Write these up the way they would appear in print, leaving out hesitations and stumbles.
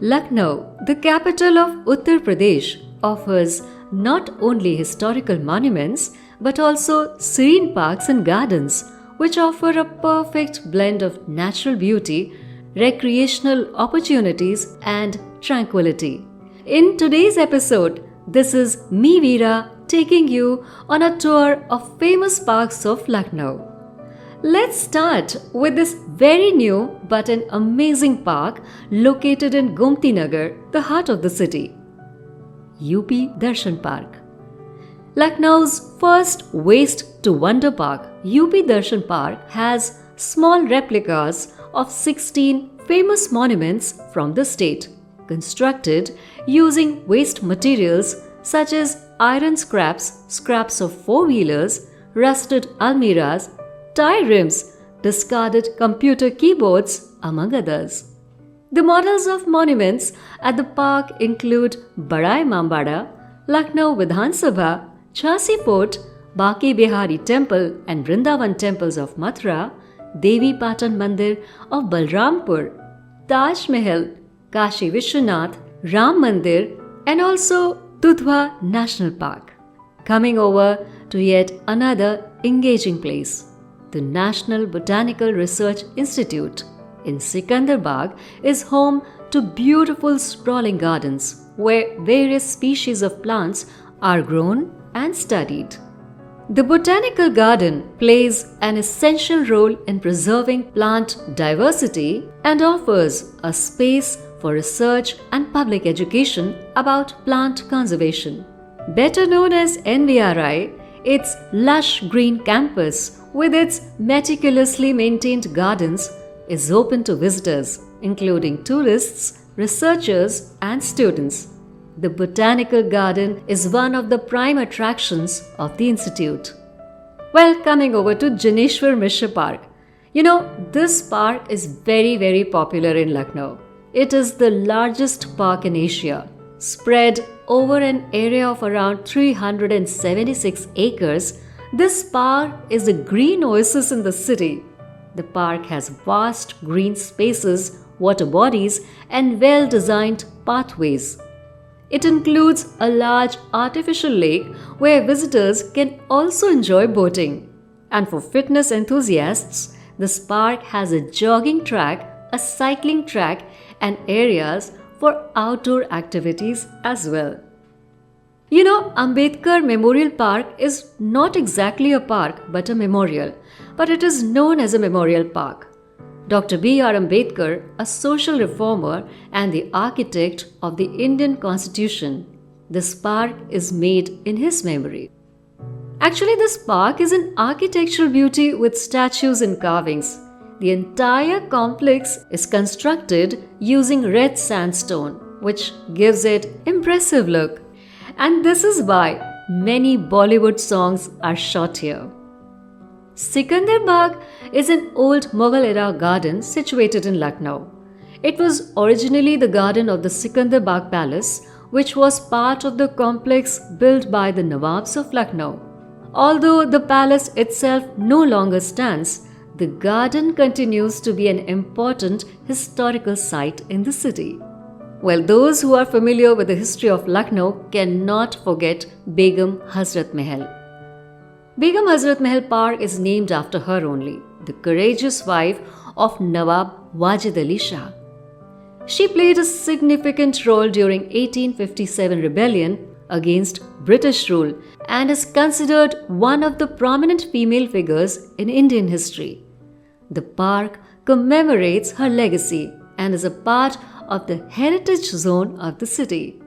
Lucknow, the capital of Uttar Pradesh, offers not only historical monuments but also serene parks and gardens, which offer a perfect blend of natural beauty, recreational opportunities, and tranquility. In today's episode, this is me, Veera, taking you on a tour of famous parks of Lucknow. Let's start with this very new but an amazing park located in Gomti Nagar, the heart of the city. UP Darshan Park. Lucknow's first waste to wonder park, UP Darshan Park, has small replicas of 16 famous monuments from the state, constructed using waste materials such as iron scraps, scraps of four-wheelers, rusted almiras, tie rims, discarded computer keyboards, among others. The models of monuments at the park include Bada Imambada, Lucknow Vidhan Sabha, Jhansi Fort, Baki Bihari Temple and Vrindavan temples of Mathura, Devi Patan Mandir of Balrampur, Taj Mahal, Kashi Vishwanath, Ram Mandir, and also Dudhwa National Park. Coming over to yet another engaging place, the National Botanical Research Institute in Sikandarbag is home to beautiful sprawling gardens where various species of plants are grown and studied. The botanical garden plays an essential role in preserving plant diversity and offers a space for research and public education about plant conservation. Better known as NBRI, its lush green campus with its meticulously maintained gardens is open to visitors, including tourists, researchers, and students. The Botanical Garden is one of the prime attractions of the institute. Well, coming over to Janeshwar Mishra Park. This park is very popular in Lucknow. It is the largest park in Asia, spread over an area of around 376 acres. This park is a green oasis in the city. The park has vast green spaces, water bodies, and well-designed pathways. It includes a large artificial lake where visitors can also enjoy boating. And for fitness enthusiasts, this park has a jogging track, a cycling track, and areas for outdoor activities as well. Ambedkar Memorial Park is not exactly a park but a memorial, but it is known as a memorial park. Dr. B.R. Ambedkar, a social reformer and the architect of the Indian Constitution, this park is made in his memory. Actually, this park is an architectural beauty with statues and carvings. The entire complex is constructed using red sandstone, which gives it impressive look. And this is why many Bollywood songs are shot here. Sikandarbag is an old Mughal-era garden situated in Lucknow. It was originally the garden of the Sikandarbag Palace, which was part of the complex built by the Nawabs of Lucknow. Although the palace itself no longer stands, the garden continues to be an important historical site in the city. Well, those who are familiar with the history of Lucknow cannot forget Begum Hazrat Mahal. Begum Hazrat Mahal Park is named after her only, the courageous wife of Nawab Wajid Ali Shah. She played a significant role during 1857 rebellion against British rule and is considered one of the prominent female figures in Indian history. The park commemorates her legacy and is a part of the heritage zone of the city.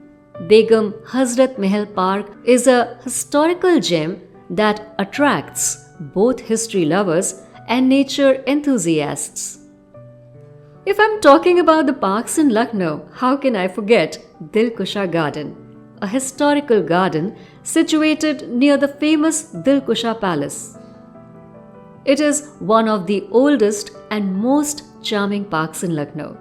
Begum Hazrat Mahal Park is a historical gem that attracts both history lovers and nature enthusiasts. If I'm talking about the parks in Lucknow, how can I forget Dilkusha Garden, a historical garden situated near the famous Dilkusha Palace. It is one of the oldest and most charming parks in Lucknow.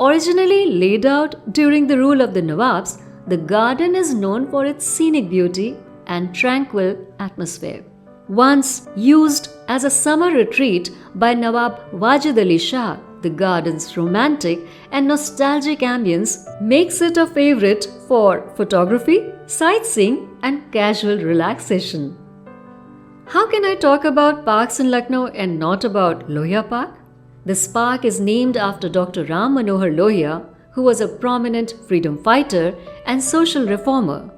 Originally laid out during the rule of the Nawabs, the garden is known for its scenic beauty and tranquil atmosphere. Once used as a summer retreat by Nawab Wajid Ali Shah, The garden's romantic and nostalgic ambience makes it a favorite for photography, sightseeing, and casual relaxation. How can I talk about parks in Lucknow and not about Lohia Park? This park is named after Dr. Ram Manohar Lohia, who was a prominent freedom fighter and social reformer.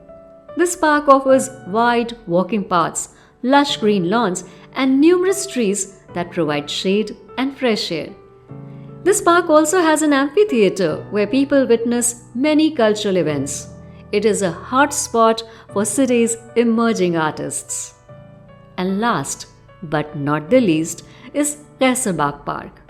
This park offers wide walking paths, lush green lawns, and numerous trees that provide shade and fresh air. This park also has an amphitheater where people witness many cultural events. It is a hot spot for city's emerging artists. And last but not the least is Kaisarbagh Park.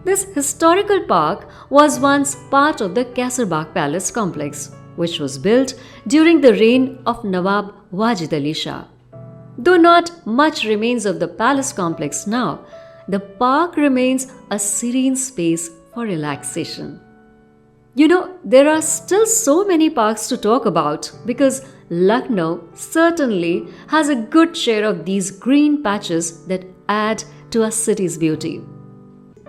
This historical park was once part of the Kaisarbagh Palace complex, which was built during the reign of Nawab Wajid Ali Shah. Though not much remains of the palace complex now, the park remains a serene space for relaxation. There are still so many parks to talk about because Lucknow certainly has a good share of these green patches that add to our city's beauty.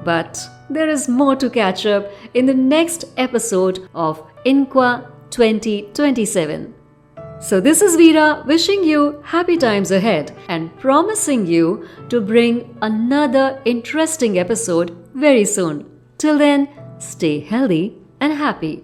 But there is more to catch up in the next episode of Inqua 2027. So this is Veera wishing you happy times ahead and promising you to bring another interesting episode very soon. Till then, stay healthy and happy.